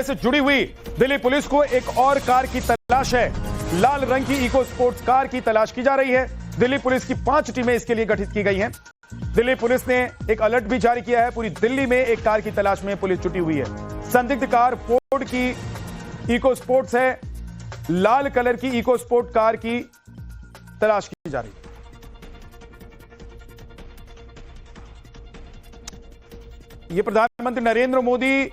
से जुड़ी हुई दिल्ली पुलिस को एक और कार की तलाश है। लाल रंग की इको स्पोर्ट्स कार की तलाश की जा रही है। दिल्ली पुलिस की 5 टीमें इसके लिए गठित की गई हैं। दिल्ली पुलिस ने एक अलर्ट भी जारी किया है। पूरी दिल्ली में एक कार की तलाश में पुलिस जुटी हुई है। संदिग्ध कार फोर्ड की इको स्पोर्ट्स है। लाल कलर की इको स्पोर्ट कार की तलाश की जा रही है। यह प्रधानमंत्री नरेंद्र मोदी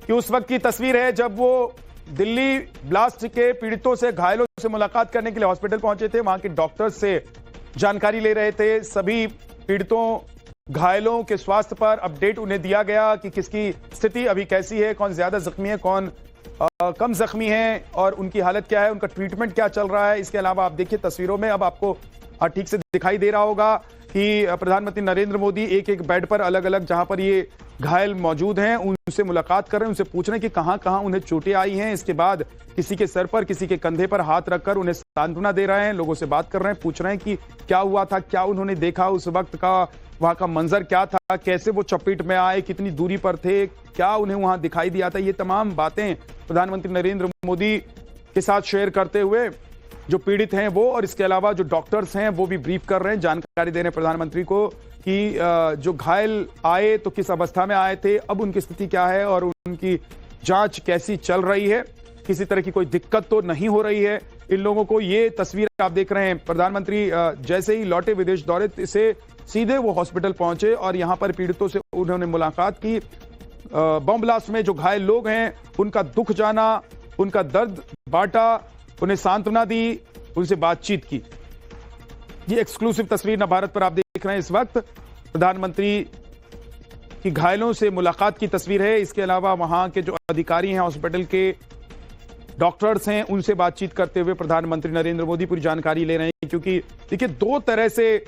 की उस वक्त की तस्वीर है जब वो दिल्ली ब्लास्ट के पीड़ितों से, घायलों से मुलाकात करने के लिए हॉस्पिटल पहुंचे थे। वहां के डॉक्टर्स से जानकारी ले रहे थे। सभी पीड़ितों, घायलों के स्वास्थ्य पर अपडेट उन्हें दिया गया कि किसकी स्थिति अभी कैसी है, कौन ज्यादा जख्मी है, कौन कम जख्मी है और उनकी हालत क्या है, उनका ट्रीटमेंट क्या चल रहा है। इसके अलावा आप देखिए तस्वीरों में अब आपको ठीक से दिखाई दे रहा होगा कि प्रधानमंत्री नरेंद्र मोदी एक एक बेड पर अलग अलग जहां पर ये घायल मौजूद हैं उनसे मुलाकात कर रहे हैं, उनसे पूछ रहे हैं कि कहां कहां उन्हें चोटें आई हैं। इसके बाद किसी के सर पर, किसी के कंधे पर हाथ रखकर उन्हें सांत्वना दे रहे हैं, लोगों से बात कर रहे हैं, पूछ रहे हैं कि क्या हुआ था, क्या उन्होंने देखा उस वक्त का, वहां का मंजर क्या था, कैसे वो चपेट में आए, कितनी दूरी पर थे, क्या उन्हें वहां दिखाई दिया था। ये तमाम बातें प्रधानमंत्री नरेंद्र मोदी के साथ शेयर करते हुए जो पीड़ित हैं वो और इसके अलावा जो डॉक्टर्स हैं वो भी ब्रीफ कर रहे हैं, जानकारी दे रहे हैं प्रधानमंत्री को कि जो घायल आए तो किस अवस्था में आए थे, अब उनकी स्थिति क्या है और उनकी जांच कैसी चल रही है, किसी तरह की कोई दिक्कत तो नहीं हो रही है इन लोगों को। ये तस्वीर आप देख रहे हैं। प्रधानमंत्री जैसे ही लौटे विदेश दौरे से सीधे वो हॉस्पिटल पहुंचे और यहां पर पीड़ितों से उन्होंने मुलाकात की। बम ब्लास्ट में जो घायल लोग हैं उनका दुख जाना, उनका दर्द बांटा, उन्हें सांत्वना दी, उनसे बातचीत की। ये एक्सक्लूसिव तस्वीर नवभारत पर आप देख रहे हैं। इस वक्त प्रधानमंत्री की घायलों से मुलाकात की तस्वीर है। इसके अलावा वहां के जो अधिकारी हैं, हॉस्पिटल के डॉक्टर्स हैं, उनसे बातचीत करते हुए प्रधानमंत्री नरेंद्र मोदी पूरी जानकारी ले रहे हैं। क्योंकि देखिए, 2 तरह से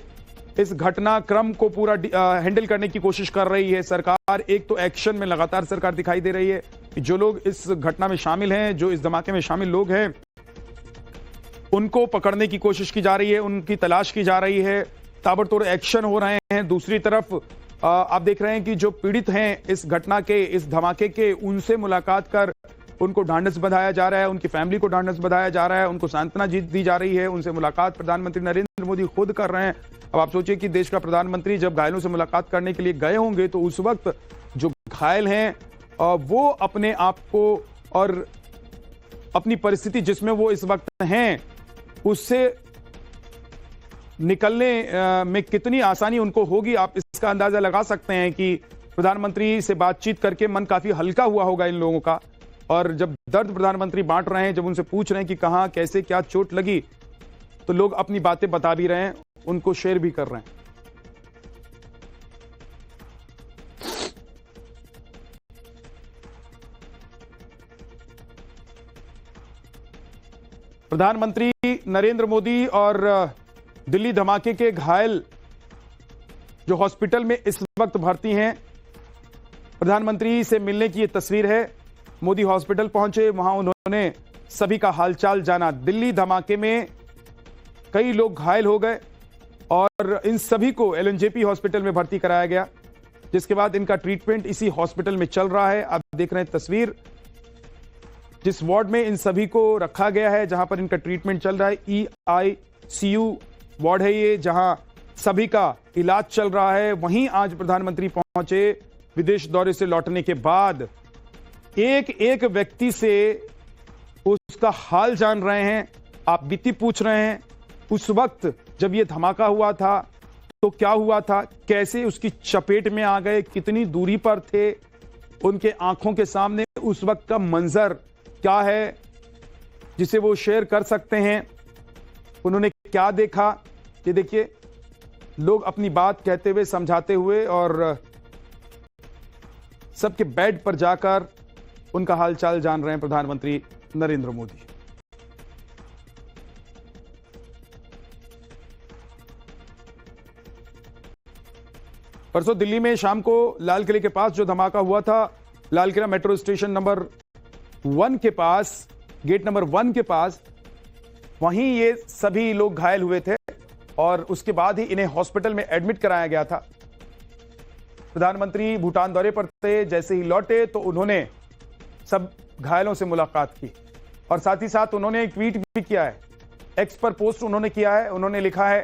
इस घटनाक्रम को पूरा हैंडल करने की कोशिश कर रही है सरकार। एक तो एक्शन में लगातार सरकार दिखाई दे रही है कि जो लोग इस घटना में शामिल हैं, जो इस धमाके में शामिल लोग हैं, उनको पकड़ने की कोशिश की जा रही है, उनकी तलाश की जा रही है, ताबड़तोड़ एक्शन हो रहे हैं। दूसरी तरफ आप देख रहे हैं कि जो पीड़ित हैं इस घटना के, इस धमाके के, उनसे मुलाकात कर उनको ढांढस बंधाया जा रहा है, उनकी फैमिली को ढांढस बंधाया जा रहा है, उनको सांत्वना दी जा रही है। उनसे मुलाकात प्रधानमंत्री नरेंद्र मोदी खुद कर रहे हैं। अब आप सोचिए कि देश का प्रधानमंत्री जब घायलों से मुलाकात करने के लिए गए होंगे तो उस वक्त जो घायल हैं वो अपने आप को और अपनी परिस्थिति जिसमें वो इस वक्त हैं उससे निकलने में कितनी आसानी उनको होगी, आप इसका अंदाजा लगा सकते हैं कि प्रधानमंत्री से बातचीत करके मन काफी हल्का हुआ होगा इन लोगों का। और जब दर्द प्रधानमंत्री बांट रहे हैं, जब उनसे पूछ रहे हैं कि कहां, कैसे, क्या चोट लगी, तो लोग अपनी बातें बता भी रहे हैं, उनको शेयर भी कर रहे हैं। प्रधानमंत्री नरेंद्र मोदी और दिल्ली धमाके के घायल जो हॉस्पिटल में इस वक्त भर्ती हैं, प्रधानमंत्री से मिलने की यह तस्वीर है। मोदी हॉस्पिटल पहुंचे, वहां उन्होंने सभी का हालचाल जाना। दिल्ली धमाके में कई लोग घायल हो गए और इन सभी को एलएनजेपी हॉस्पिटल में भर्ती कराया गया, जिसके बाद इनका ट्रीटमेंट इसी हॉस्पिटल में चल रहा है। आप देख रहे हैं तस्वीर, जिस वार्ड में इन सभी को रखा गया है, जहां पर इनका ट्रीटमेंट चल रहा है। EICU वार्ड है ये, जहां सभी का इलाज चल रहा है। वहीं आज प्रधानमंत्री पहुंचे विदेश दौरे से लौटने के बाद। एक एक व्यक्ति से उसका हाल जान रहे हैं, आप बीती पूछ रहे हैं। उस वक्त जब ये धमाका हुआ था तो क्या हुआ था, कैसे उसकी चपेट में आ गए, कितनी दूरी पर थे, उनके आंखों के सामने उस वक्त का मंजर क्या है जिसे वो शेयर कर सकते हैं, उन्होंने क्या देखा। ये देखिए, लोग अपनी बात कहते हुए, समझाते हुए और सबके बेड पर जाकर उनका हालचाल जान रहे हैं प्रधानमंत्री नरेंद्र मोदी। परसों दिल्ली में शाम को लाल किले के पास जो धमाका हुआ था, Lal Qila metro station number 1 के पास, गेट नंबर 1 के पास, वहीं ये सभी लोग घायल हुए थे और उसके बाद ही इन्हें हॉस्पिटल में एडमिट कराया गया था। प्रधानमंत्री भूटान दौरे पर थे, जैसे ही लौटे तो उन्होंने सब घायलों से मुलाकात की। और साथ ही साथ उन्होंने एक ट्वीट भी किया है, एक्स पर पोस्ट उन्होंने किया है। उन्होंने लिखा है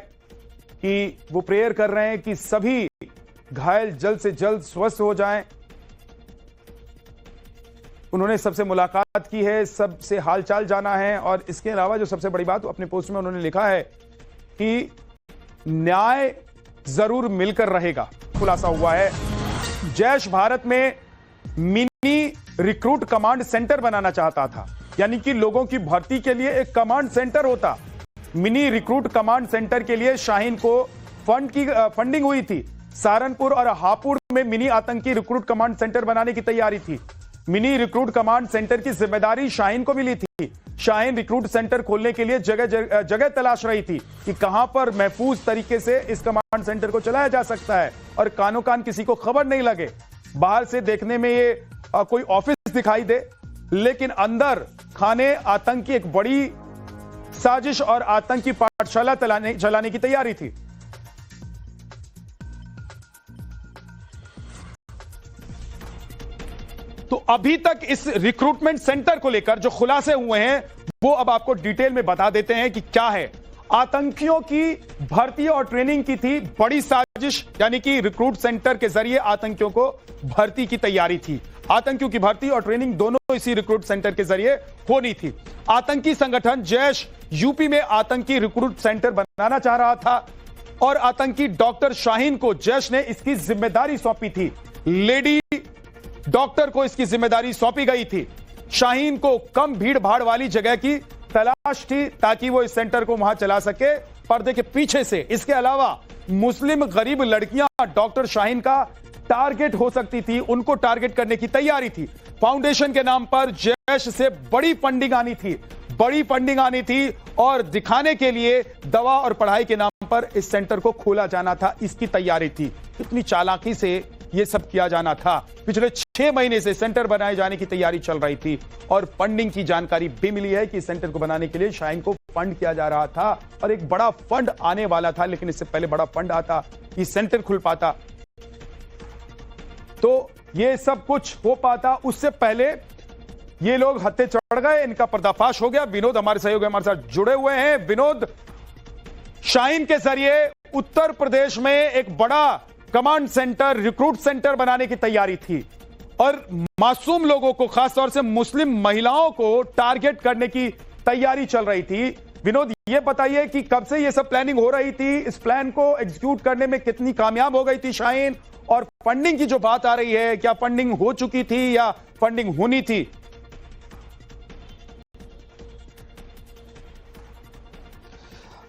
कि वो प्रेयर कर रहे हैं कि सभी घायल जल्द से जल्द स्वस्थ हो जाएं। उन्होंने सबसे मुलाकात की है, सबसे हालचाल जाना है। और इसके अलावा जो सबसे बड़ी बात अपने पोस्ट में उन्होंने लिखा है कि न्याय जरूर मिलकर रहेगा। खुलासा हुआ है जैश भारत में मिनी रिक्रूट कमांड सेंटर बनाना चाहता था, यानी कि लोगों की भर्ती के लिए एक कमांड सेंटर होता। मिनी रिक्रूट कमांड सेंटर के लिए शाहीन को फंडिंग हुई थी। सहारनपुर और हापुड़ में मिनी आतंकी रिक्रूट कमांड सेंटर बनाने की तैयारी थी। मिनी रिक्रूट कमांड सेंटर की जिम्मेदारी शाहीन को मिली थी। शाहीन रिक्रूट सेंटर खोलने के लिए जगह तलाश रही थी कि कहां पर महफूज तरीके से इस कमांड सेंटर को चलाया जा सकता है और कानो कान किसी को खबर नहीं लगे। बाहर से देखने में ये कोई ऑफिस दिखाई दे, लेकिन अंदर खाने आतंकी एक बड़ी साजिश और आतंकी पाठशाला चलाने की तैयारी थी। तो अभी तक इस रिक्रूटमेंट सेंटर को लेकर जो खुलासे हुए हैं वो अब आपको डिटेल में बता देते हैं कि क्या है। आतंकियों की भर्ती और ट्रेनिंग की थी बड़ी साजिश, यानी कि रिक्रूट सेंटर के जरिए आतंकियों को भर्ती की तैयारी थी। आतंकियों की भर्ती और ट्रेनिंग दोनों इसी रिक्रूट सेंटर के जरिए होनी थी। आतंकी संगठन जैश यूपी में आतंकी रिक्रूट सेंटर बनाना चाह रहा था और आतंकी डॉक्टर शाहीन को जैश ने इसकी जिम्मेदारी सौंपी थी। लेडी डॉक्टर को इसकी जिम्मेदारी सौंपी गई थी। शाहीन को कम भीड़ भाड़ वाली जगह की तलाश थी ताकि वो इस सेंटर को वहां चला सके पर्दे के पीछे से। इसके अलावा मुस्लिम गरीब लड़कियां डॉक्टर शाहीन का टारगेट हो सकती थी, उनको टारगेट करने की तैयारी थी। फाउंडेशन के नाम पर जैश से बड़ी फंडिंग आनी थी और दिखाने के लिए दवा और पढ़ाई के नाम पर इस सेंटर को खोला जाना था, इसकी तैयारी थी। कितनी चालाकी से यह सब किया जाना था। पिछले 6 महीने से सेंटर बनाए जाने की तैयारी चल रही थी और फंडिंग की जानकारी भी मिली है कि सेंटर को बनाने के लिए शाहीन को फंड किया जा रहा था और एक बड़ा फंड आने वाला था। लेकिन इससे पहले बड़ा फंड आता, ये सेंटर खुल पाता, तो ये सब कुछ हो पाता, उससे पहले ये लोग हत्थे चढ़ गए, इनका पर्दाफाश हो गया। विनोद हमारे सहयोगी हमारे साथ जुड़े हुए हैं। विनोद, शाहीन के जरिए उत्तर प्रदेश में एक बड़ा कमांड सेंटर, रिक्रूट सेंटर बनाने की तैयारी थी और मासूम लोगों को, खासतौर से मुस्लिम महिलाओं को टारगेट करने की तैयारी चल रही थी। विनोद, ये बताइए कि कब से ये सब प्लानिंग हो रही थी, इस प्लान को एग्जीक्यूट करने में कितनी कामयाब हो गई थी शाहीन, और फंडिंग की जो बात आ रही है, क्या फंडिंग हो चुकी थी या फंडिंग होनी थी?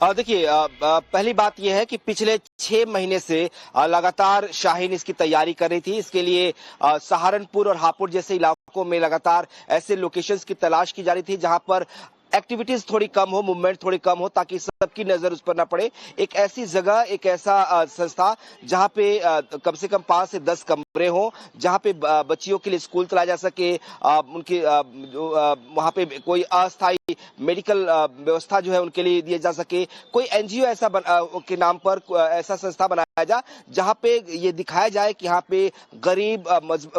देखिए, पहली बात यह है कि पिछले 6 महीने से लगातार शाहीन इसकी तैयारी कर रही थी। इसके लिए सहारनपुर और हापुड़ जैसे इलाकों में लगातार ऐसे लोकेशंस की तलाश की जा रही थी जहां पर एक्टिविटीज थोड़ी कम हो, मूवमेंट थोड़ी कम हो, ताकि सबकी नजर उस पर ना पड़े। एक ऐसी जगह, एक ऐसा संस्था जहां पे कम से कम 5 से 10 कमरे हो, जहां पे बच्चियों के लिए स्कूल चलाया जा सके, उनके वहां पे कोई अस्थायी मेडिकल व्यवस्था जो है उनके लिए दिया जा सके। कोई एनजीओ ऐसा के नाम पर ऐसा संस्था बनाया जा जहां पे ये दिखाया जाए कि यहाँ पे गरीब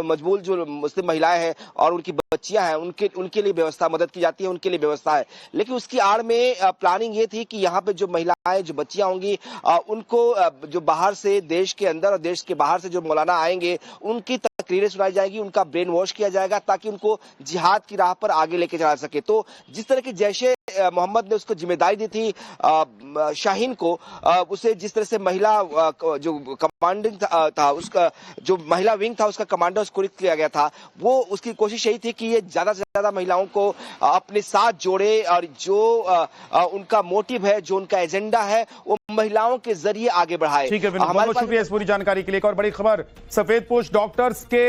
मजबूर जो मुस्लिम महिलाएं हैं और उनकी बच्चियां हैं, उनके लिए व्यवस्था, मदद की जाती है, उनके लिए व्यवस्था है। लेकिन उसकी आड़ में प्लानिंग ये थी कि यहाँ पे जो महिलाएं, जो बच्चियां होंगी, उनको जो बाहर से, देश के अंदर और देश के बाहर से जो मौलाना आएंगे, उनकी तकरीरें सुनाई जाएगी, उनका ब्रेन वॉश किया जाएगा ताकि उनको जिहाद की राह पर आगे लेके चला सके। तो जिस तरह की जैशे मोहम्मद ने उसको जिम्मेदारी दी थी शाहीन को, उसे जिस तरह से महिला जो कमांडिंग था उसका, जो महिला विंग था उसका कमांडर उसको रिक्त किया गया था, वो उसकी कोशिश यही थी कि ये ज्यादा से ज्यादा महिलाओं को अपने साथ जोड़े और जो उनका मोटिव है, जो उनका एजेंडा है, वो महिलाओं के जरिए आगे बढ़ाए। ठीक है विनोद, बहुत बहुत शुक्रिया इस पूरी जानकारी के लिए। एक और बड़ी खबर, सफेदपोश डॉक्टर्स के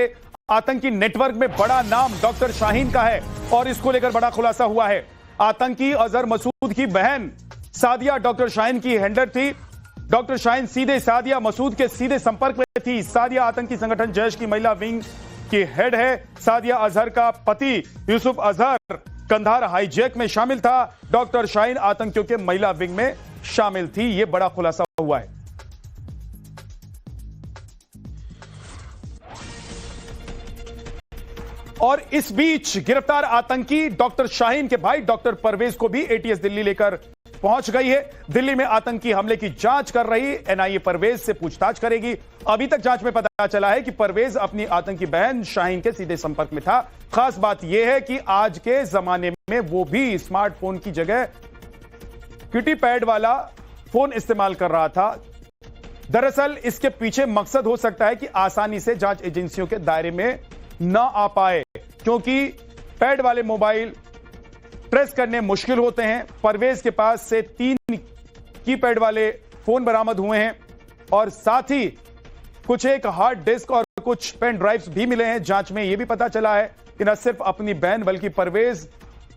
आतंकी नेटवर्क में बड़ा नाम डॉक्टर शाहीन का है और इसको लेकर बड़ा खुलासा हुआ है। आतंकी अजहर मसूद की बहन सादिया डॉक्टर शाहीन की हैंडलर थी। डॉक्टर शाहीन सीधे सादिया मसूद के सीधे संपर्क में थी। सादिया आतंकी संगठन जैश की महिला विंग की हेड है। सादिया अजहर का पति यूसुफ अजहर कंधार हाईजैक में शामिल था। डॉक्टर शाहीन आतंकियों के महिला विंग में शामिल थी। यह बड़ा खुलासा हुआ है। और इस बीच गिरफ्तार आतंकी डॉक्टर शाहीन के भाई डॉक्टर परवेज को भी एटीएस दिल्ली लेकर पहुंच गई है। दिल्ली में आतंकी हमले की जांच कर रही एनआईए परवेज से पूछताछ करेगी। अभी तक जांच में पता चला है कि परवेज अपनी आतंकी बहन शाहीन के सीधे संपर्क में था। खास बात यह है कि आज के जमाने में वो भी स्मार्टफोन की जगह किटी पैड वाला फोन इस्तेमाल कर रहा था। दरअसल इसके पीछे मकसद हो सकता है कि आसानी से जांच एजेंसियों के दायरे में न आ पाए, क्योंकि पैड वाले मोबाइल ट्रेस करने मुश्किल होते हैं। परवेज के पास से 3 कीपैड वाले फोन बरामद हुए हैं और साथ ही कुछ एक हार्ड डिस्क और कुछ पेन ड्राइव्स भी मिले हैं। जांच में यह भी पता चला है कि न सिर्फ अपनी बहन बल्कि परवेज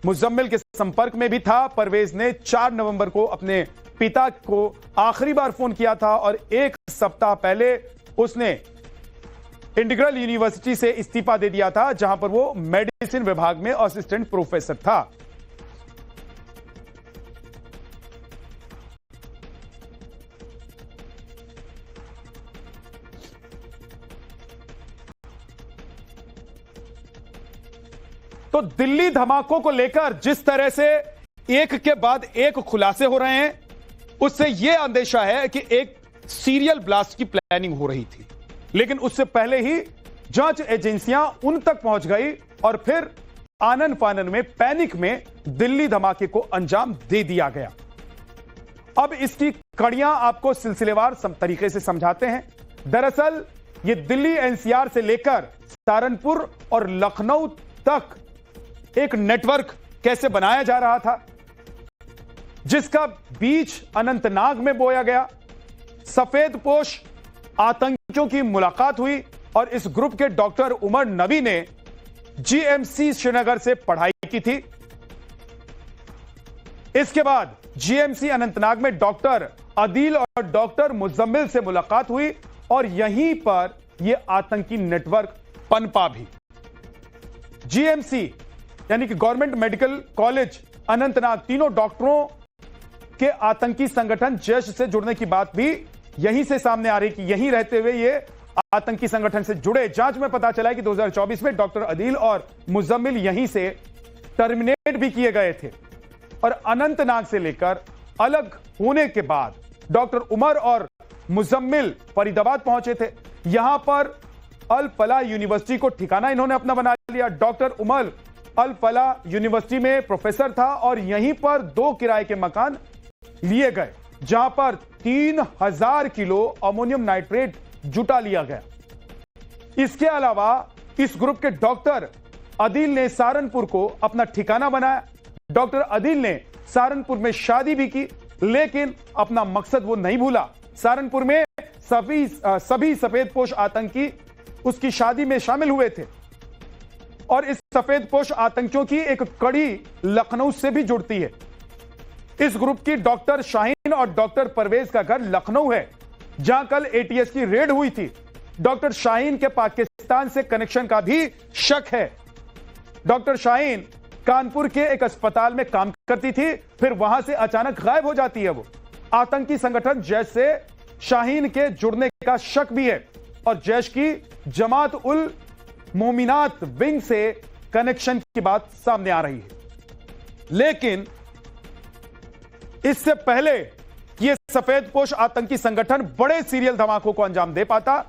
मुजम्मिल के संपर्क में भी था। परवेज ने 4 नवंबर को अपने पिता को आखिरी बार फोन किया था और 1 सप्ताह पहले उसने इंटीग्रल यूनिवर्सिटी से इस्तीफा दे दिया था, जहां पर वो मेडिसिन विभाग में असिस्टेंट प्रोफेसर था। तो दिल्ली धमाकों को लेकर जिस तरह से एक के बाद एक खुलासे हो रहे हैं, उससे यह अंदेशा है कि एक सीरियल ब्लास्ट की प्लानिंग हो रही थी, लेकिन उससे पहले ही जांच एजेंसियां उन तक पहुंच गई और फिर आनन फानन में पैनिक में दिल्ली धमाके को अंजाम दे दिया गया। अब इसकी कड़ियां आपको सिलसिलेवार तरीके से समझाते हैं। दरअसल यह दिल्ली एनसीआर से लेकर सहारनपुर और लखनऊ तक एक नेटवर्क कैसे बनाया जा रहा था, जिसका बीज अनंतनाग में बोया गया। सफेदपोश आतंकियों की मुलाकात हुई और इस ग्रुप के डॉक्टर उमर नबी ने जीएमसी श्रीनगर से पढ़ाई की थी। इसके बाद जीएमसी अनंतनाग में डॉक्टर अदील और डॉक्टर मुजम्मिल से मुलाकात हुई और यहीं पर यह आतंकी नेटवर्क पनपा भी। जीएमसी यानी कि गवर्नमेंट मेडिकल कॉलेज अनंतनाग, तीनों डॉक्टरों के आतंकी संगठन जैश से जुड़ने की बात भी यहीं से सामने आ रही कि यहीं रहते हुए ये आतंकी संगठन से जुड़े। जांच में पता चला है कि 2024 में डॉक्टर अदील और मुजम्मिल यहीं से टर्मिनेट भी किए गए थे और अनंतनाग से लेकर अलग होने के बाद डॉक्टर उमर और मुजम्मिल फरीदाबाद पहुंचे थे। यहां पर अल फला यूनिवर्सिटी को ठिकाना इन्होंने अपना बना लिया। डॉक्टर उमर अल फला यूनिवर्सिटी में प्रोफेसर था और यहीं पर 2 किराए के मकान लिए गए, जहां पर 3000 किलो अमोनियम नाइट्रेट जुटा लिया गया। इसके अलावा इस ग्रुप के डॉक्टर अदील ने सहारनपुर को अपना ठिकाना बनाया। डॉक्टर अदील ने सहारनपुर में शादी भी की, लेकिन अपना मकसद वो नहीं भूला। सहारनपुर में सभी सफेदपोश आतंकी उसकी शादी में शामिल हुए थे और इस सफेदपोश आतंकियों की एक कड़ी लखनऊ से भी जुड़ती है। इस ग्रुप की डॉक्टर शाहीन और डॉक्टर परवेज का घर लखनऊ है, जहां कल एटीएस की रेड हुई थी। डॉक्टर शाहीन के पाकिस्तान से कनेक्शन का भी शक है। डॉक्टर शाहीन कानपुर के एक अस्पताल में काम करती थी, फिर वहां से अचानक गायब हो जाती है। वो आतंकी संगठन जैश से शाहीन के जुड़ने का शक भी है और जैश की जमात उल मोमिनात विंग से कनेक्शन की बात सामने आ रही है। लेकिन इससे पहले यह सफेदपोश आतंकी संगठन बड़े सीरियल धमाकों को अंजाम दे पाता,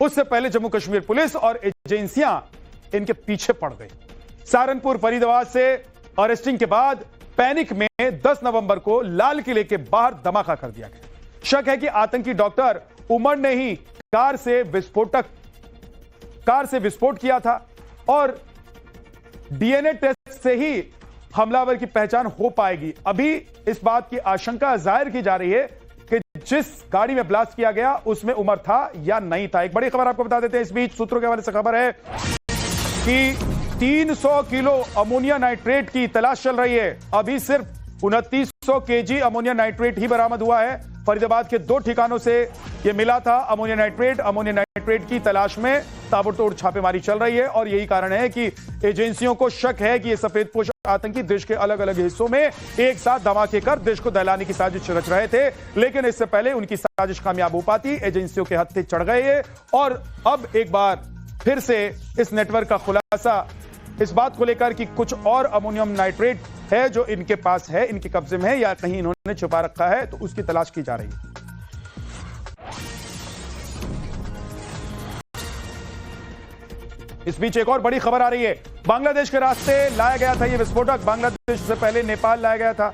उससे पहले जम्मू कश्मीर पुलिस और एजेंसियां इनके पीछे पड़ गई। सहारनपुर फरीदाबाद से अरेस्टिंग के बाद पैनिक में 10 नवंबर को लाल किले के बाहर धमाका कर दिया गया। शक है कि आतंकी डॉक्टर उमर ने ही कार से विस्फोट किया था और डीएनए टेस्ट से ही हमलावर की पहचान हो पाएगी। अभी इस बात की आशंका जाहिर की जा रही है कि जिस गाड़ी में ब्लास्ट किया गया उसमें उमर था या नहीं था। एक बड़ी खबर आपको बता देते हैं। इस बीच सूत्रों के हवाले से खबर है कि 300 किलो अमोनिया नाइट्रेट की तलाश चल रही है। अभी सिर्फ 2900 केजी अमोनिया नाइट्रेट ही बरामद हुआ है। फरीदाबाद के 2 ठिकानों से यह मिला था अमोनिया नाइट्रेट की तलाश में ताबड़तोड़ छापेमारी चल रही है और यही कारण है कि एजेंसियों को शक है कि ये सफेदपोश आतंकी देश के अलग अलग हिस्सों में एक साथ धमाके कर देश को दहलाने की साजिश रच रहे थे, लेकिन इससे पहले उनकी साजिश कामयाब हो पाती एजेंसियों के हत्थे चढ़ गए और अब एक बार फिर से इस नेटवर्क का खुलासा इस बात को लेकर कि कुछ और अमोनियम नाइट्रेट है जो इनके पास है, इनके कब्जे में है या कहीं इन्होंने छुपा रखा है, तो उसकी तलाश की जा रही है। इस बीच एक और बड़ी खबर आ रही है। बांग्लादेश के रास्ते लाया गया था यह विस्फोटक। बांग्लादेश से पहले नेपाल लाया गया था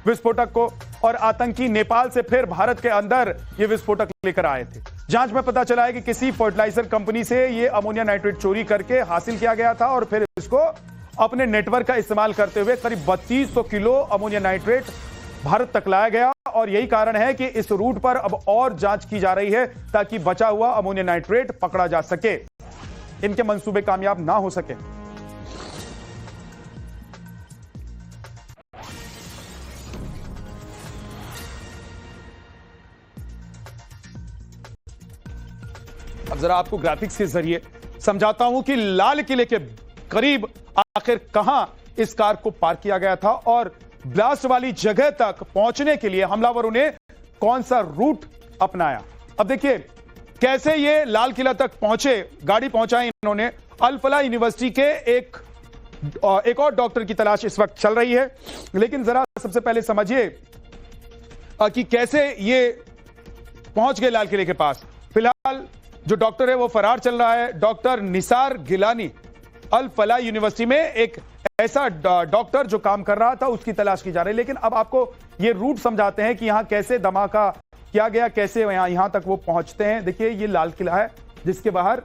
विस्फोटक को, और आतंकी नेपाल से फिर भारत के अंदर यह विस्फोटक लेकर आए थे। जांच में पता चला है कि किसी फर्टिलाइजर कंपनी से यह अमोनिया नाइट्रेट चोरी करके हासिल किया गया था और फिर इसको अपने नेटवर्क का इस्तेमाल करते हुए करीब 3200 किलो अमोनिया नाइट्रेट भारत तक लाया गया। और यही कारण है कि इस रूट पर अब और जांच की जा रही है ताकि बचा हुआ अमोनिया नाइट्रेट पकड़ा जा सके, इनके मंसूबे कामयाब ना हो सके। अब जरा आपको ग्राफिक्स के जरिए समझाता हूं कि लाल किले के करीब आखिर कहां इस कार को पार्क किया गया था और ब्लास्ट वाली जगह तक पहुंचने के लिए हमलावरों ने कौन सा रूट अपनाया। अब देखिए कैसे ये लाल किला तक पहुंचे, गाड़ी पहुंचाई इन्होंने। अल फलाह यूनिवर्सिटी के एक और डॉक्टर की तलाश इस वक्त चल रही है, लेकिन जरा सबसे पहले समझिए कि कैसे ये पहुंच गए लाल किले के पास। फिलहाल जो डॉक्टर है वो फरार चल रहा है। डॉक्टर निसार गिलानी, अल फलाह यूनिवर्सिटी में एक ऐसा डॉक्टर जो काम कर रहा था, उसकी तलाश की जा रही है। लेकिन अब आपको ये रूट समझाते हैं कि यहां कैसे धमाका किया गया, कैसे यहां तक वो पहुंचते हैं। देखिए ये लाल किला है जिसके बाहर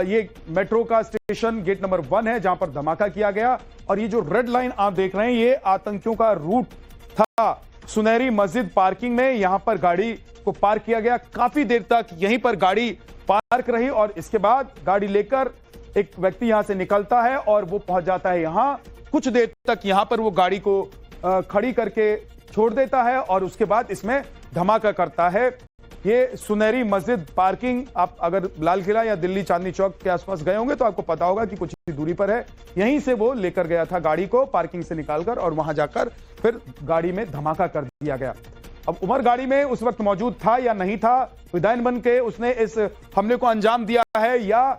ये मेट्रो का स्टेशन गेट नंबर 1 है जहां पर धमाका किया गया। और ये जो रेड लाइन आप देख रहे हैं ये आतंकियों का रूट था। सुनहरी मस्जिद पार्किंग में यहां पर गाड़ी को पार्क किया गया, काफी देर तक यहीं पर गाड़ी पार्क रही और इसके बाद गाड़ी लेकर एक व्यक्ति यहां से निकलता है और वो पहुंच जाता है यहां। कुछ देर तक यहां पर वो गाड़ी को खड़ी करके छोड़ देता है और उसके बाद इसमें धमाका करता है। ये सुनहरी मस्जिद पार्किंग, आप अगर लाल किला या दिल्ली चांदनी चौक के आसपास गए होंगे तो आपको पता होगा कि कुछ ही दूरी पर है। यहीं से वो लेकर गया था गाड़ी को पार्किंग से निकालकर और वहां जाकर फिर गाड़ी में धमाका कर दिया गया। अब उमर गाड़ी में उस वक्त मौजूद था या नहीं था, विधायक बन के उसने इस हमले को अंजाम दिया है या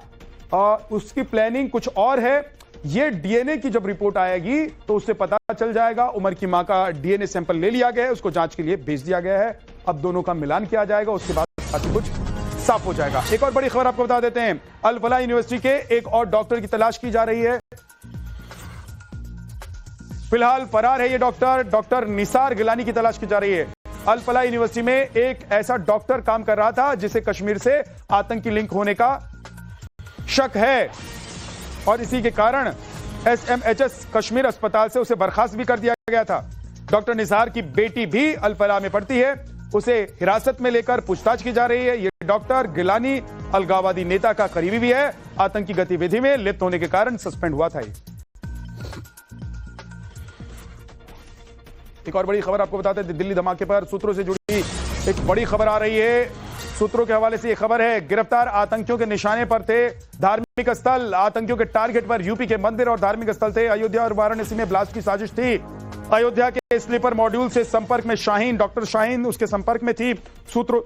उसकी प्लानिंग कुछ और है, ये डीएनए की जब रिपोर्ट आएगी तो उससे पता चल जाएगा। उमर की मां का डीएनए सैंपल ले लिया गया है, उसको जांच के लिए भेज दिया गया है। अब दोनों का मिलान किया जाएगा, उसके बाद काफी कुछ साफ हो जाएगा। एक और बड़ी खबर आपको बता देते हैं, अल फलाह यूनिवर्सिटी के एक और डॉक्टर की तलाश की जा रही है। फिलहाल फरार है ये डॉक्टर निसार गिलानी की तलाश की जा रही है। अल फलाह यूनिवर्सिटी में एक ऐसा डॉक्टर काम कर रहा था जिसे कश्मीर से आतंकी लिंक होने का शक है और इसी के कारण SMHS कश्मीर अस्पताल से उसे बर्खास्त भी कर दिया गया था। डॉक्टर निसार की बेटी भी अल फलाह में पढ़ती है, उसे हिरासत में लेकर पूछताछ की जा रही है। यह डॉक्टर गिलानी अलगाववादी नेता का करीबी भी है, आतंकी गतिविधि में लिप्त होने के कारण सस्पेंड हुआ था। एक और बड़ी खबर आपको बताते हैं, दिल्ली धमाके पर सूत्रों से जुड़ी एक बड़ी खबर आ रही है। सूत्रों के हवाले से यह खबर है, गिरफ्तार आतंकियों के निशाने पर थे धार्मिक स्थल। आतंकियों के टारगेट पर यूपी के मंदिर और धार्मिक स्थल थे। अयोध्या और वाराणसी में ब्लास्ट की साजिश थी। अयोध्या के स्लीपर मॉड्यूल से संपर्क में शाहीन, डॉक्टर शाहीन उसके संपर्क में थी। सूत्रों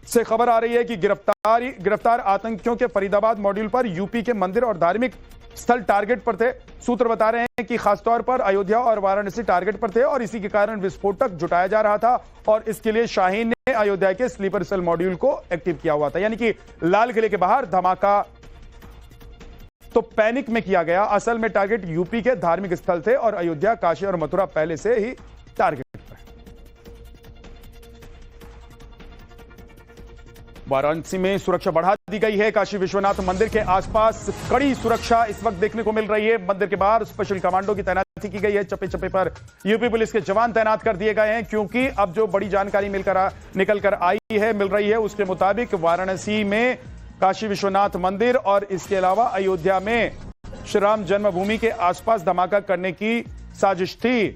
से खबर आ रही है कि गिरफ्तार आतंकियों के फरीदाबाद मॉड्यूल पर यूपी के मंदिर और धार्मिक स्थल टारगेट पर थे। सूत्र बता रहे हैं कि खासतौर पर अयोध्या और वाराणसी टारगेट पर थे और इसी के कारण विस्फोटक जुटाया जा रहा था और इसके लिए शाहीन ने अयोध्या के स्लीपर सेल मॉड्यूल को एक्टिव किया हुआ था। यानी कि लाल किले के बाहर धमाका तो पैनिक में किया गया, असल में टारगेट यूपी के धार्मिक स्थल थे और अयोध्या, काशी और मथुरा पहले से ही टारगेट पर। वाराणसी में सुरक्षा बढ़ा दी गई है। काशी विश्वनाथ मंदिर के आसपास कड़ी सुरक्षा इस वक्त देखने को मिल रही है। मंदिर के बाहर स्पेशल कमांडो की तैनाती की गई है। चप्पे चप्पे पर यूपी पुलिस के जवान तैनात कर दिए गए हैं, क्योंकि अब जो बड़ी जानकारी निकल कर मिल रही है उसके मुताबिक वाराणसी में काशी विश्वनाथ मंदिर और इसके अलावा अयोध्या में श्री राम जन्मभूमि के आसपास धमाका करने की साजिश थी।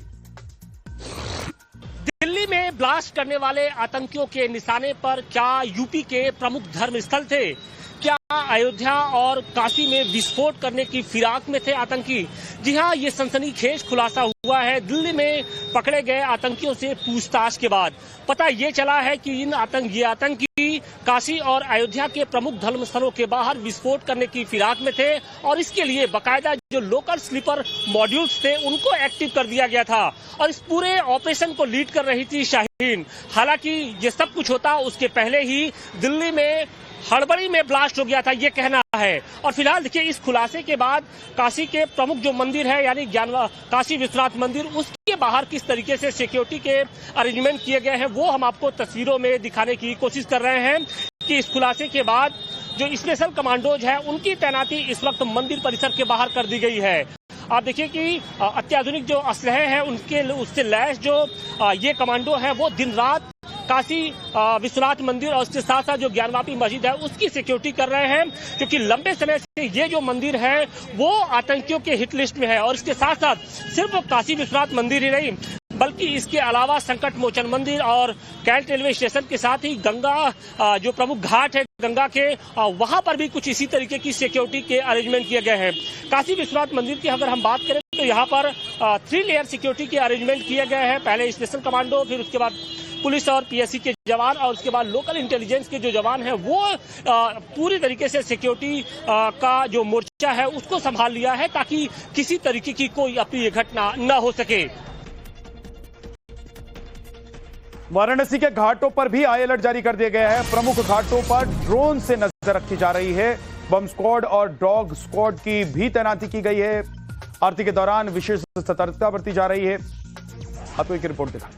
दिल्ली में ब्लास्ट करने वाले आतंकियों के निशाने पर क्या यूपी के प्रमुख धर्म स्थल थे? क्या अयोध्या और काशी में विस्फोट करने की फिराक में थे आतंकी? जी हां, ये सनसनीखेज खुलासा हुआ है दिल्ली में पकड़े गए आतंकियों से पूछताछ के बाद। पता ये चला है कि ये आतंकी काशी और अयोध्या के प्रमुख धर्म स्थलों के बाहर विस्फोट करने की फिराक में थे और इसके लिए बाकायदा जो लोकल स्लीपर मॉड्यूल्स थे उनको एक्टिव कर दिया गया था और इस पूरे ऑपरेशन को लीड कर रही थी शाहीन। हालांकि ये सब कुछ होता उसके पहले ही दिल्ली में हड़बड़ी में ब्लास्ट हो गया था, ये कहना है। और फिलहाल देखिए इस खुलासे के बाद काशी के प्रमुख जो मंदिर है यानी काशी विश्वनाथ मंदिर, उसके बाहर किस तरीके से सिक्योरिटी के अरेंजमेंट किए गए हैं वो हम आपको तस्वीरों में दिखाने की कोशिश कर रहे हैं कि इस खुलासे के बाद जो स्पेशल कमांडोज है उनकी तैनाती इस वक्त मंदिर परिसर के बाहर कर दी गई है। आप देखिए कि अत्याधुनिक जो असलहे हैं उनके उससे लैस जो ये कमांडो है वो दिन रात काशी विश्वनाथ मंदिर और उसके साथ साथ जो ज्ञानवापी मस्जिद है उसकी सिक्योरिटी कर रहे हैं, क्योंकि लंबे समय से ये जो मंदिर है वो आतंकियों के हिट लिस्ट में है। और इसके साथ साथ सिर्फ काशी विश्वनाथ मंदिर ही नहीं बल्कि इसके अलावा संकट मोचन मंदिर और कैंट रेलवे स्टेशन के साथ ही गंगा जो प्रमुख घाट है गंगा के वहां पर भी कुछ इसी तरीके की सिक्योरिटी के अरेंजमेंट किए गए हैं। काशी विश्वनाथ मंदिर की अगर हम बात करें तो यहाँ पर 3 लेयर सिक्योरिटी के अरेंजमेंट किए गए हैं। पहले स्पेशल कमांडो, फिर उसके बाद पुलिस और पीएससी के जवान और उसके बाद लोकल इंटेलिजेंस के जो जवान हैं वो पूरी तरीके से सिक्योरिटी का जो मोर्चा है उसको संभाल लिया है ताकि किसी तरीके की कोई अप्रिय घटना न हो सके। वाराणसी के घाटों पर भी हाई अलर्ट जारी कर दिया गया है। प्रमुख घाटों पर ड्रोन से नजर रखी जा रही है। बम स्क्वाड और डॉग स्क्वाड की भी तैनाती की गई है। आरती के दौरान विशेष सतर्कता बरती जा रही है। आपको एक रिपोर्ट दिखा।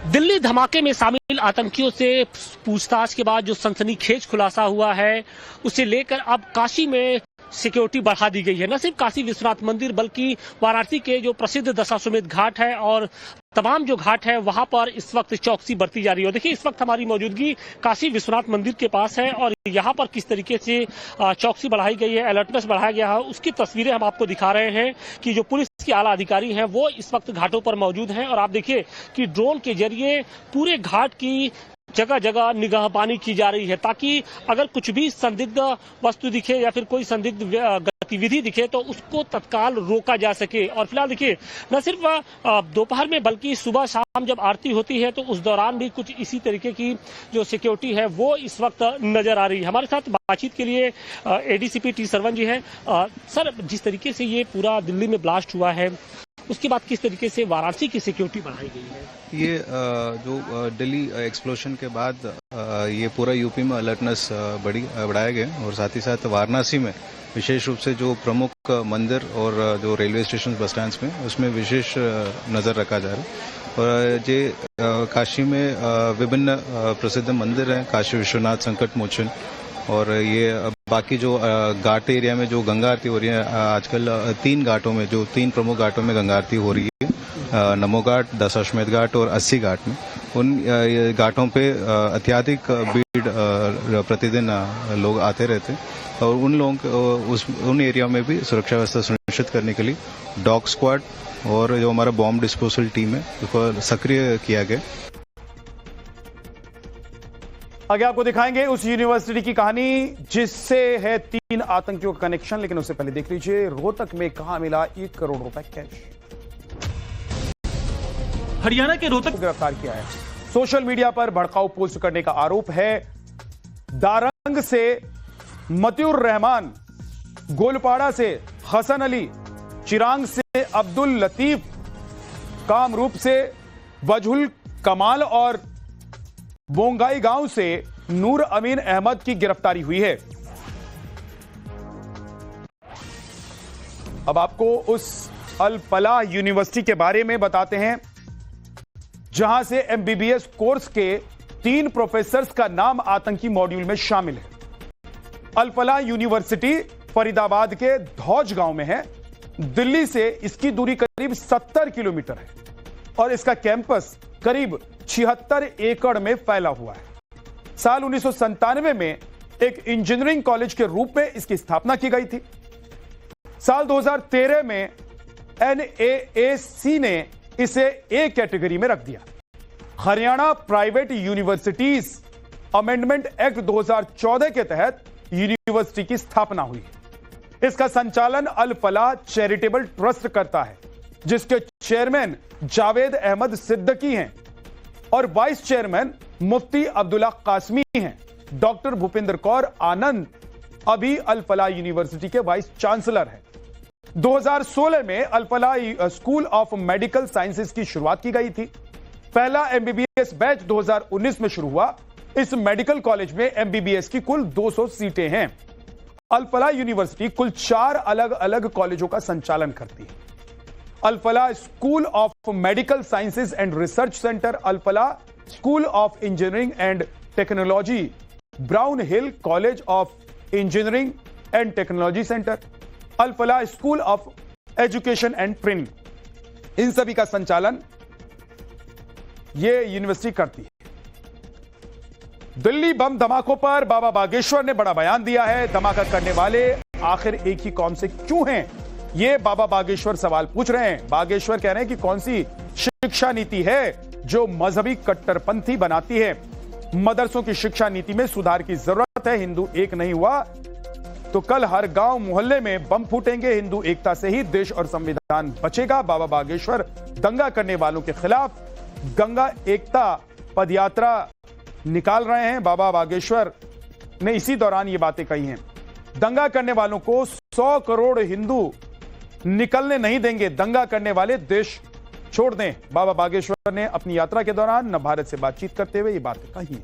दिल्ली धमाके में शामिल आतंकियों से पूछताछ के बाद जो सनसनीखेज खुलासा हुआ है उसे लेकर अब काशी में सिक्योरिटी बढ़ा दी गई है। न सिर्फ काशी विश्वनाथ मंदिर बल्कि वाराणसी के जो प्रसिद्ध दशाश्वमेध घाट है और तमाम जो घाट है वहां पर इस वक्त चौकसी बरती जा रही है। देखिए इस वक्त हमारी मौजूदगी काशी विश्वनाथ मंदिर के पास है और यहाँ पर किस तरीके से चौकसी बढ़ाई गई है, अलर्टनेस बढ़ाया गया है, उसकी तस्वीरें हम आपको दिखा रहे हैं कि जो पुलिस के आला अधिकारी हैं वो इस वक्त घाटों पर मौजूद हैं। और आप देखिए कि ड्रोन के जरिए पूरे घाट की जगह जगह निगाहबानी की जा रही है ताकि अगर कुछ भी संदिग्ध वस्तु दिखे या फिर कोई संदिग्ध गतिविधि दिखे तो उसको तत्काल रोका जा सके। और फिलहाल देखिए न सिर्फ दोपहर में बल्कि सुबह शाम जब आरती होती है तो उस दौरान भी कुछ इसी तरीके की जो सिक्योरिटी है वो इस वक्त नजर आ रही है। हमारे साथ बातचीत के लिए एडीसीपी टी सरवन जी हैं। सर, जिस तरीके से ये पूरा दिल्ली में ब्लास्ट हुआ है उसके बाद किस तरीके से वाराणसी की सिक्योरिटी बढ़ाई गई है? ये जो दिल्ली एक्सप्लोजन के बाद ये पूरा यूपी में अलर्टनेस बढ़ाया गया और साथ ही साथ वाराणसी में विशेष रूप से जो प्रमुख मंदिर और जो रेलवे स्टेशन बस स्टैंड्स में उसमें विशेष नज़र रखा जा रहा है। और ये काशी में विभिन्न प्रसिद्ध मंदिर हैं, काशी विश्वनाथ, संकट मोचन और ये बाकी जो घाट एरिया में जो गंगा आरती हो रही है आजकल 3 घाटों में, जो 3 प्रमुख घाटों में गंगा आरती हो रही है, नमो घाट, दशाश्वमेध घाट और 80 घाट में। उन घाटों पे अत्यधिक भीड़ प्रतिदिन लोग आते रहते हैं और उन लोगों को उन एरिया में भी सुरक्षा व्यवस्था सुनिश्चित करने के लिए डॉग स्क्वाड और जो हमारा बॉम्ब डिस्पोजल टीम है उसको सक्रिय किया गया। आगे आपको दिखाएंगे उस यूनिवर्सिटी की कहानी जिससे है 3 आतंकियों का कनेक्शन, लेकिन उससे पहले देख लीजिए रोहतक में कहां मिला 1 करोड़ रुपए कैश। हरियाणा के रोहतक गिरफ्तार किया है। सोशल मीडिया पर भड़काऊ पोस्ट करने का आरोप है। दारंग से मतिउर रहमान, गोलपाड़ा से हसन अली, चिरांग से अब्दुल लतीफ, कामरूप से वजहुल कमाल और बोंगाई गांव से नूर अमीन अहमद की गिरफ्तारी हुई है। अब आपको उस अल फलाह यूनिवर्सिटी के बारे में बताते हैं जहां से एमबीबीएस कोर्स के 3 प्रोफेसर्स का नाम आतंकी मॉड्यूल में शामिल है। अल फलाह यूनिवर्सिटी फरीदाबाद के धौज गांव में है। दिल्ली से इसकी दूरी करीब 70 किलोमीटर है और इसका कैंपस करीब 76 एकड़ में फैला हुआ है। साल 1997 में एक इंजीनियरिंग कॉलेज के रूप में इसकी स्थापना की गई थी। साल 2013 में NAAC ने इसे ए कैटेगरी में रख दिया। Haryana private universities amendment act 2014 के तहत यूनिवर्सिटी की स्थापना हुई। इसका संचालन अल फलाह चैरिटेबल ट्रस्ट करता है जिसके चेयरमैन जावेद अहमद सिद्दकी हैं। और वाइस चेयरमैन मुफ्ती अब्दुल्ला कासमी हैं। डॉक्टर भूपेंद्र कौर आनंद अभी अल फलाह यूनिवर्सिटी के वाइस चांसलर हैं। 2016 में अल Falah school of medical sciences की शुरुआत की गई थी। पहला एमबीबीएस बैच 2019 में शुरू हुआ। इस मेडिकल कॉलेज में एमबीबीएस की कुल 200 सीटें हैं। अल फलाह यूनिवर्सिटी कुल 4 अलग अलग कॉलेजों का संचालन करती है। Al Falah school of medical sciences and research centre, Al Falah school of engineering and technology, Brown Hill college of engineering and technology centre, Al Falah school of education and training, इन सभी का संचालन यह यूनिवर्सिटी करती है। दिल्ली बम धमाकों पर बाबा बागेश्वर ने बड़ा बयान दिया है। धमाका करने वाले आखिर एक ही कौम से क्यों हैं, ये बाबा बागेश्वर सवाल पूछ रहे हैं। बागेश्वर कह रहे हैं कि कौन सी शिक्षा नीति है जो मजहबी कट्टरपंथी बनाती है। मदरसों की शिक्षा नीति में सुधार की जरूरत है। हिंदू एक नहीं हुआ तो कल हर गांव मोहल्ले में बम फूटेंगे। हिंदू एकता से ही देश और संविधान बचेगा। बाबा बागेश्वर दंगा करने वालों के खिलाफ गंगा एकता पदयात्रा निकाल रहे हैं। बाबा बागेश्वर ने इसी दौरान ये बातें कही हैं। दंगा करने वालों को 100 करोड़ हिंदू निकलने नहीं देंगे। दंगा करने वाले देश छोड़ दें। बाबा बागेश्वर ने अपनी यात्रा के दौरान नव भारत से बातचीत करते हुए ये बातें कही।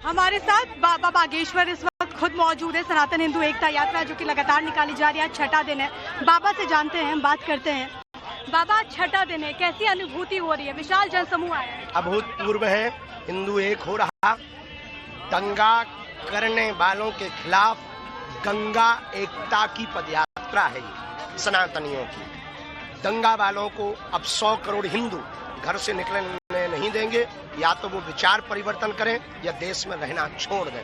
हमारे साथ बाबा बागेश्वर इस वक्त खुद मौजूद है। सनातन हिंदू एकता यात्रा जो कि लगातार निकाली जा रही है, छठा दिन है। बाबा से जानते हैं, बात करते हैं। बाबा, छठा दिन है, कैसी अनुभूति हो रही है? विशाल जनसमूह आया है। अभूतपूर्व है। हिंदू एक हो रहा। दंगा करने वालों के खिलाफ गंगा एकता की पदयात्रा है ये सनातनियों की। दंगा वालों को अब 100 करोड़ हिंदू घर से निकलने नहीं देंगे। या तो वो विचार परिवर्तन करें या देश में रहना छोड़ दें।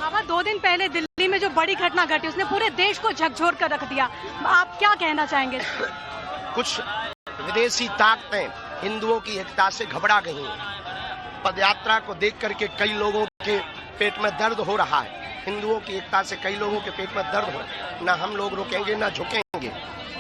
बाबा, 2 दिन पहले दिल्ली में जो बड़ी घटना घटी उसने पूरे देश को झकझोर कर रख दिया। आप क्या कहना चाहेंगे? कुछ विदेशी ताकतें हिंदुओं की एकता से घबरा गई हैं। पदयात्रा को देख करके कई लोगों के पेट में दर्द हो रहा है। हिंदुओं की एकता से कई लोगों के पेट में दर्द हो। ना हम लोग रुकेंगे ना झुकेंगे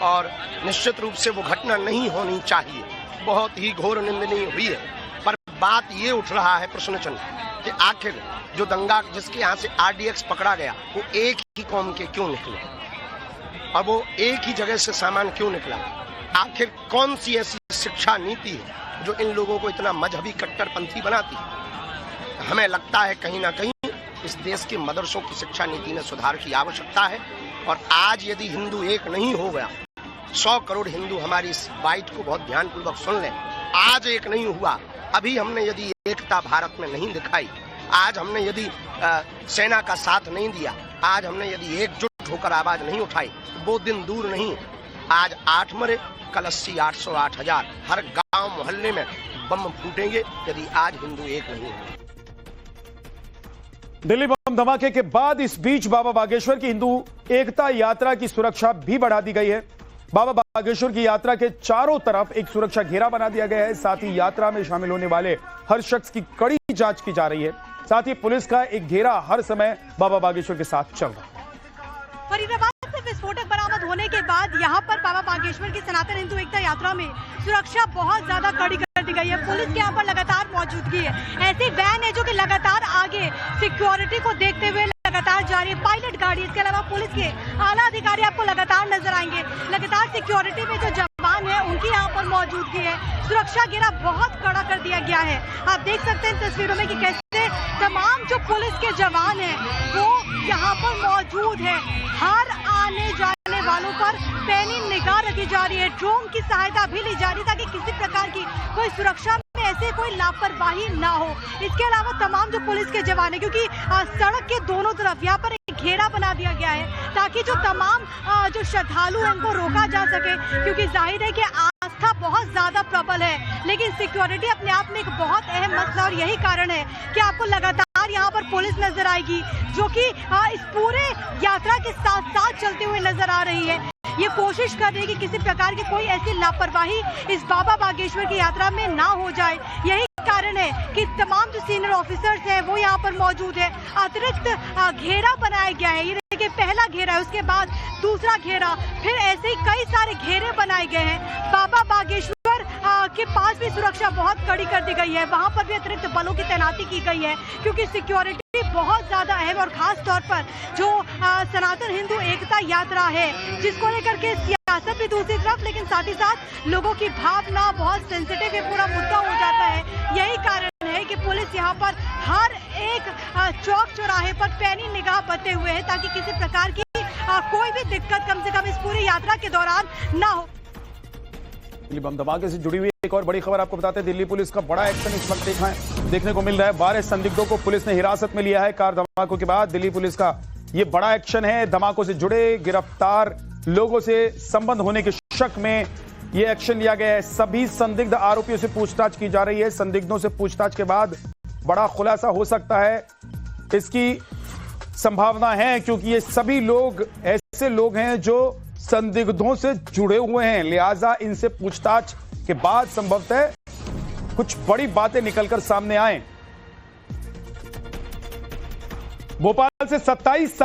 और निश्चित रूप से वो घटना नहीं होनी चाहिए। बहुत ही घोर निंदनीय हुई है। पर बात ये उठ रहा है प्रश्न चिन्ह कि आखिर जो दंगा जिसके यहाँ से RDX पकड़ा गया वो एक ही कौम के क्यों निकले और वो एक ही जगह से सामान क्यों निकला? आखिर कौन सी ऐसी शिक्षा नीति है जो इन लोगों को इतना मजहबी कट्टरपंथी बनाती है? हमें लगता है कहीं ना कहीं इस देश के मदरसों की शिक्षा नीति में सुधार की आवश्यकता है। और आज यदि हिंदू एक नहीं हो गया, 100 करोड़ हिंदू हमारी इस बाइट को बहुत ध्यानपूर्वक सुन लें, आज एक नहीं हुआ, अभी हमने यदि एकता भारत में नहीं दिखाई, आज हमने यदि सेना का साथ नहीं दिया, आज हमने यदि एकजुट होकर आवाज नहीं उठाई, तो वो दिन दूर नहीं। आज 8 मरे, कल 80, 800, 8000 हर गांव मोहल्ले में बम फूटेंगे यदि आज हिंदू एक नहीं होंगे। दिल्ली बम धमाके के बाद इस बीच बाबा बागेश्वर की हिंदू एकता यात्रा की सुरक्षा भी बढ़ा दी गई है। बाबा बागेश्वर की यात्रा के चारों तरफ एक सुरक्षा घेरा बना दिया गया है। साथ ही यात्रा में शामिल होने वाले हर शख्स की कड़ी जांच की जा रही है। साथ ही पुलिस का एक घेरा हर समय बाबा बागेश्वर के साथ चल रहा है। फरीदाबाद से विस्फोटक बरामद होने के बाद यहाँ पर बाबा बागेश्वर की सनातन हिंदू एकता यात्रा में सुरक्षा बहुत ज्यादा कड़ी कर दी गई है। पुलिस के यहाँ पर लगातार मौजूदगी है। ऐसी वैन है जो कि लगातार आगे सिक्योरिटी को देखते हुए लगातार जा रही है। पायलट गाड़ी, इसके अलावा पुलिस के आला अधिकारी आपको लगातार नजर आएंगे। लगातार सिक्योरिटी में जो जवान है उनकी यहाँ पर मौजूदगी है। सुरक्षा घेरा बहुत कड़ा कर दिया गया है। आप देख सकते हैं तस्वीरों में कि कैसे तमाम जो पुलिस के जवान हैं वो यहाँ पर मौजूद है। हर आने जाने वालों पर पैनी निगाह रखी जा रही है। ड्रोन की सहायता भी ली जा रही है ताकि किसी प्रकार की कोई सुरक्षा में ऐसे कोई लापरवाही ना हो। इसके अलावा तमाम जो पुलिस के जवान है, क्योंकि सड़क के दोनों तरफ यहाँ पर एक घेरा बना दिया गया है ताकि जो तमाम जो श्रद्धालु हैं उनको रोका जा सके, क्योंकि जाहिर है कि आस्था बहुत ज्यादा प्रबल है, लेकिन सिक्योरिटी अपने आप में एक बहुत अहम मसला। और यही कारण है कि आपको लगातार यहाँ पर पुलिस नजर आएगी जो कि इस पूरे यात्रा के साथ साथ चलते हुए नजर आ रही है। ये कोशिश कर रही है कि किसी प्रकार की कोई ऐसी लापरवाही इस बाबा बागेश्वर की यात्रा में ना हो जाए। यही कारण है कि तमाम जो सीनियर ऑफिसर्स हैं वो यहाँ पर मौजूद है। अतिरिक्त घेरा बनाया गया है। ये देखिए, पहला घेरा है, उसके बाद दूसरा घेरा, फिर ऐसे ही कई सारे घेरे बनाए गए हैं। बाबा बागेश्वर के पास भी सुरक्षा बहुत कड़ी कर दी गई है। वहां पर भी अतिरिक्त बलों की तैनाती की गई है, क्योंकि सिक्योरिटी बहुत ज्यादा अहम और खास तौर पर जो सनातन हिंदू एकता यात्रा है, जिसको लेकर के सियासत भी दूसरी तरफ, लेकिन साथ ही साथ लोगों की भावना बहुत सेंसिटिव ये पूरा मुद्दा हो जाता है। यही कारण है कि पुलिस यहाँ पर हर एक चौक चौराहे पर पैनी निगाह बरते हुए है, ताकि किसी प्रकार की कोई भी दिक्कत कम से कम इस पूरी यात्रा के दौरान ना हो। दिल्ली बम धमाके से जुड़ी हुई एक और बड़ी खबर आपको बताते हैं। दिल्ली पुलिस का बड़ा एक्शन इस वक्त देखने को मिल रहा है। 12 संदिग्धों को पुलिस ने हिरासत में लिया है। कार धमाकों के बाद दिल्ली पुलिस का ये बड़ा एक्शन है। धमाकों से जुड़े गिरफ्तार लोगों से संबंध होने के शक में ये एक्शन लिया गया है। सभी संदिग्ध आरोपियों से पूछताछ की जा रही है। संदिग्धों से पूछताछ के बाद बड़ा खुलासा हो सकता है, इसकी संभावना है, क्योंकि ये सभी लोग ऐसे लोग हैं जो संदिग्धों से जुड़े हुए हैं। लिहाजा इनसे पूछताछ के बाद संभवतः कुछ बड़ी बातें निकलकर सामने आए। भोपाल से 27